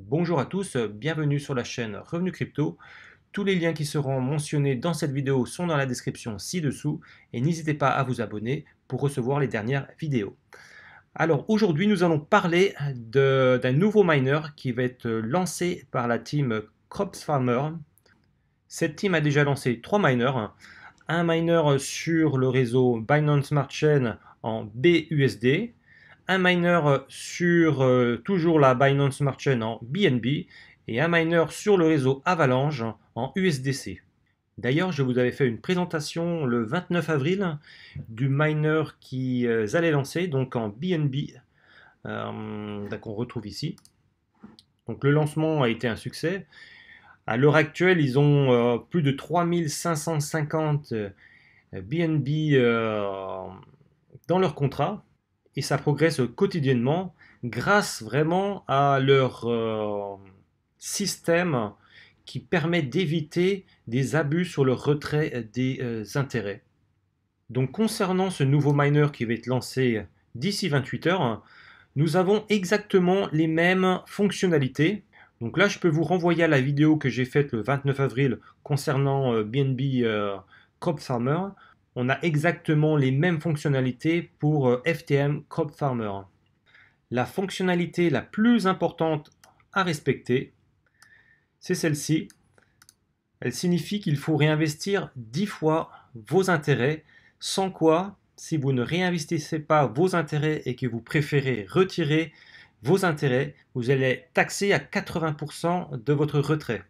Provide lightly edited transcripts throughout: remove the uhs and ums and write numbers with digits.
Bonjour à tous, bienvenue sur la chaîne Revenu Crypto. Tous les liens qui seront mentionnés dans cette vidéo sont dans la description ci-dessous et n'hésitez pas à vous abonner pour recevoir les dernières vidéos. Alors aujourd'hui nous allons parler d'un nouveau miner qui va être lancé par la team Crops Farmer. Cette team a déjà lancé 3 miners, un miner sur le réseau Binance Smart Chain en BUSD, un miner sur toujours la Binance Smart Chain en BNB et un miner sur le réseau Avalanche en USDC. D'ailleurs, je vous avais fait une présentation le 29 avril du miner qui allaient lancer, donc en BNB, qu'on retrouve ici. Donc le lancement a été un succès. À l'heure actuelle, ils ont plus de 3550 BNB dans leur contrat et ça progresse quotidiennement grâce vraiment à leur système qui permet d'éviter des abus sur le retrait des intérêts. Donc concernant ce nouveau miner qui va être lancé d'ici 28 heures, nous avons exactement les mêmes fonctionnalités. Donc là, je peux vous renvoyer à la vidéo que j'ai faite le 29 avril concernant BNB Crop Farmer. On a exactement les mêmes fonctionnalités pour FTM Crop Farmer. La fonctionnalité la plus importante à respecter, c'est celle-ci. Elle signifie qu'il faut réinvestir 10 fois vos intérêts, sans quoi, si vous ne réinvestissez pas vos intérêts et que vous préférez retirer vos intérêts, vous allez être taxé à 80% de votre retrait.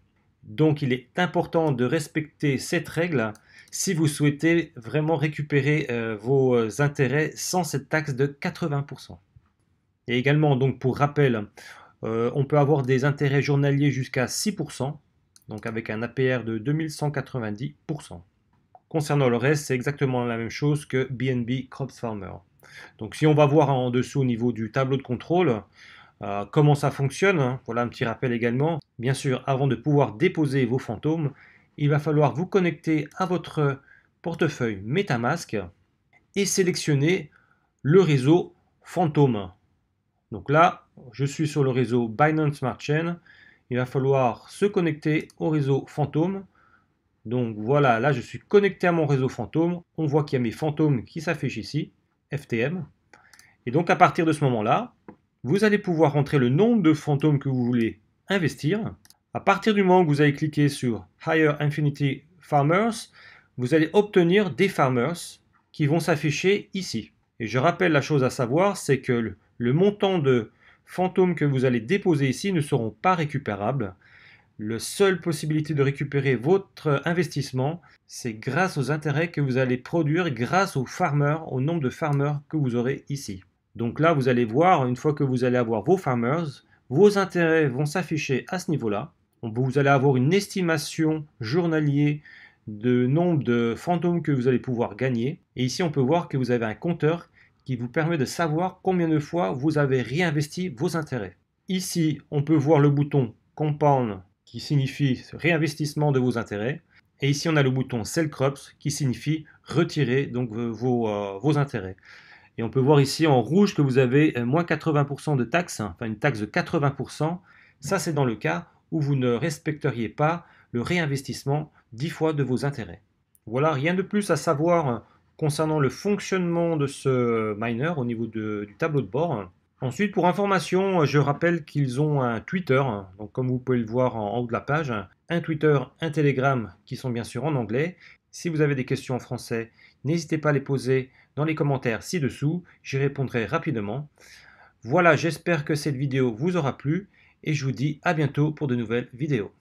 Donc il est important de respecter cette règle si vous souhaitez vraiment récupérer vos intérêts sans cette taxe de 80%. Et également, donc pour rappel, on peut avoir des intérêts journaliers jusqu'à 6%, donc avec un APR de 2190%. Concernant le reste, c'est exactement la même chose que BNB Crops Farmer. Donc si on va voir en dessous au niveau du tableau de contrôle, comment ça fonctionne, hein. Voilà un petit rappel également. Bien sûr, avant de pouvoir déposer vos fantômes, il va falloir vous connecter à votre portefeuille MetaMask et sélectionner le réseau fantôme. Donc là, je suis sur le réseau Binance Smart Chain. Il va falloir se connecter au réseau fantôme. Donc voilà, là je suis connecté à mon réseau fantôme. On voit qu'il y a mes fantômes qui s'affichent ici, FTM. Et donc à partir de ce moment-là, vous allez pouvoir rentrer le nombre de fantômes que vous voulez investir. À partir du moment où vous allez cliquer sur Higher Infinity Farmers, vous allez obtenir des farmers qui vont s'afficher ici. Et je rappelle la chose à savoir, c'est que le montant de fantômes que vous allez déposer ici ne seront pas récupérables. La seule possibilité de récupérer votre investissement, c'est grâce aux intérêts que vous allez produire grâce aux farmers, au nombre de farmers que vous aurez ici. Donc là, vous allez voir, une fois que vous allez avoir vos farmers, vos intérêts vont s'afficher à ce niveau-là. Vous allez avoir une estimation journalière de nombre de fantômes que vous allez pouvoir gagner. Et ici, on peut voir que vous avez un compteur qui vous permet de savoir combien de fois vous avez réinvesti vos intérêts. Ici, on peut voir le bouton Compound qui signifie réinvestissement de vos intérêts. Et ici, on a le bouton Sell Crops qui signifie retirer donc vos intérêts. Et on peut voir ici en rouge que vous avez moins 80% de taxes, enfin une taxe de 80%. Ça, c'est dans le cas où vous ne respecteriez pas le réinvestissement 10 fois de vos intérêts. Voilà, rien de plus à savoir concernant le fonctionnement de ce miner au niveau du tableau de bord. Ensuite, pour information, je rappelle qu'ils ont un Twitter, donc comme vous pouvez le voir en haut de la page, un Twitter, un Telegram qui sont bien sûr en anglais. Si vous avez des questions en français, n'hésitez pas à les poser dans les commentaires ci-dessous, j'y répondrai rapidement. Voilà, j'espère que cette vidéo vous aura plu et je vous dis à bientôt pour de nouvelles vidéos.